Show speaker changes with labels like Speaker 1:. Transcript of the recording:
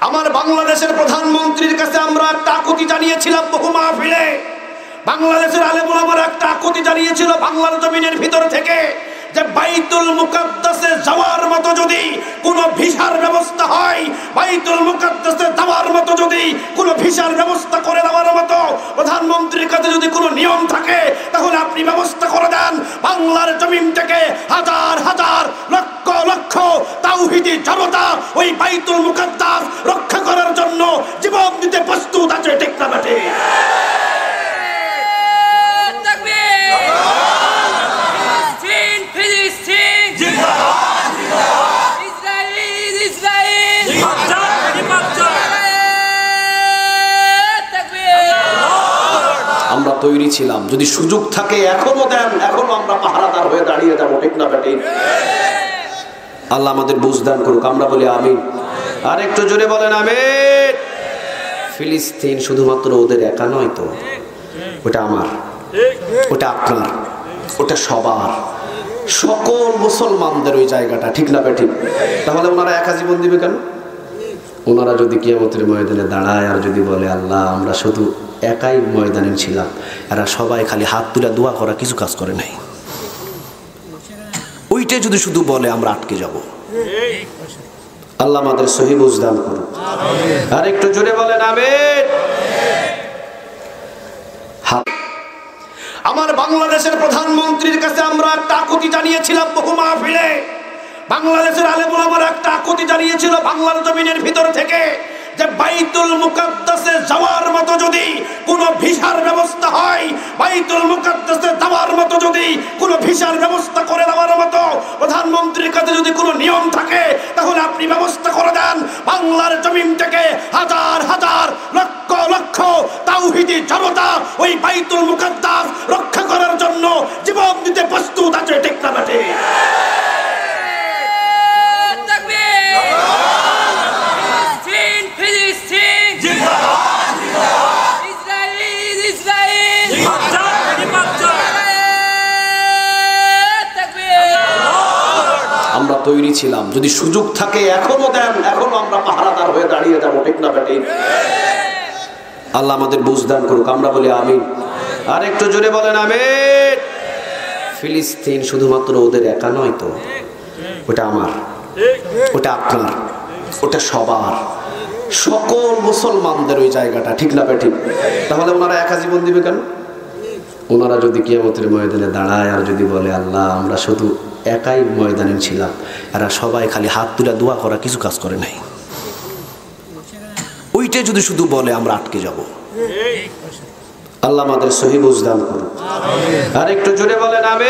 Speaker 1: আমার বাংলাদেশের প্রধানমন্ত্রীর কাছে আমরা একটা আকুতি জানিয়েছিলাম বহু মাহফিলে। বাংলাদেশের আলেম ওলামারা একটা আকুতি জানিয়েছিল বাংলার জমিনের ভিতর থেকে যে বাইতুল মুকাদ্দাসে যাওয়ার মতো যদি কোনো ভিসার ব্যবস্থা হয়, বাইতুল মুকাদ্দাসে যাওয়ার মতো যদি কোনো ভিসার ব্যবস্থা করে দেওয়ার মতো প্রধানমন্ত্রীর কাছে যদি কোনো নিয়ম থাকে, তাহলে আপনি ব্যবস্থা করে দেন। বাংলার জমিন থেকে হাজার হাজার লক্ষ লক্ষ তাওহীদি জনতা ওই বাইতুল মুকাদ্দাস রক্ষা করার জন্য জীবন দিতে প্রস্তুত আছে, ঠিক না বেঠিক? আমরা তৈরি ছিলাম, যদি সুযোগ থাকে এখনো দেন, এখনো আমরা পাহারাদার হয়ে দাঁড়িয়ে যাবো, ঠিক না বেঠিক? আল্লাহ আমাদের বুঝ দান করুক, আমরা বলি আমিন। আর একটু জোরে বলেন আমিন। ফিলিস্তিন শুধুমাত্র ওদের একা নয় তো, ওটা আমার, ওটা আপনার, ওটা সবার, সকল মুসলমানদের ওই জায়গাটা, ঠিক না বেঠিক? তাহলে ওনারা একা জীবন দিবে কেন? ওনারা যদি কিয়ামতের ময়দানে দাঁড়ায় আর যদি বলে আল্লাহ আমরা শুধু একাই ময়দানে ছিলাম, এরা সবাই খালি হাত তুলে দোয়া করা, কিছু কাজ করে নাই, ওইটা যদি শুধু বলে আমরা আটকে যাব। আল্লাহ আমাদের সহি বুঝ দান করুন। আর একটু জোরে বলেন আমিন। আমার বাংলাদেশের প্রধানমন্ত্রীর কাছে আমরা একটা আকুতি জানিয়েছিলাম বহু মাহফিলে। বাংলাদেশের আলেম ওলামারা একটা আকুতি জানিয়েছিল বাংলার জমিনের ভিতর থেকে যে বাইতুল মুকাদ্দাসে যাওয়ার মতো যদি কোনো ভিসার ব্যবস্থা হয়, বাইতুল মুকাদ্দাসে যাওয়ার মতো যদি কোনো ভিসার ব্যবস্থা করে দেওয়ার মতো প্রধানমন্ত্রীর কাছে যদি কোনো নিয়ম থাকে, তাহলে আপনি ব্যবস্থা করে দেন। বাংলার জমিন থেকে হাজার হাজার লক্ষ লক্ষ তাওহীদি জনতা ওই বাইতুল মুকাদ্দাস রক্ষা করার জন্য জীবন দিতে প্রস্তুত আছে, ঠিক না বেঠিক? আমরা তৈরি ছিলাম, যদি সুযোগ থাকে এখনো দেন, এখনো আমরা পাহারাদার হয়ে দাঁড়িয়ে যাবো, ঠিক না বেঠিক? আল্লাহ আমাদের বুঝ দান করুক, আমরা বলি আমিন। আর একটু জোরে বলেন আমিন। ফিলিস্তিন শুধুমাত্র ওদের একা নয় তো, ওটা আমার, ওটা আপনার, ওটা সবার, সকল মুসলমানদের ওই জায়গাটা, ঠিক না বেঠিক? তাহলে ওনারা একা জীবন দিবে কেন? ওনারা যদি কিয়ামতের ময়দানে দাঁড়ায় আর যদি বলে আল্লাহ আমরা শুধু একাই ময়দানে ছিলাম, এরা সবাই খালি হাত তুলে দোয়া করা, কিছু কাজ করে নাই, ওইটা যদি শুধু বলে আমরা আটকে যাব। আল্লাহ আমাদের সহি বুঝ দান করুন। আর একটু জোরে বলেন আমিন।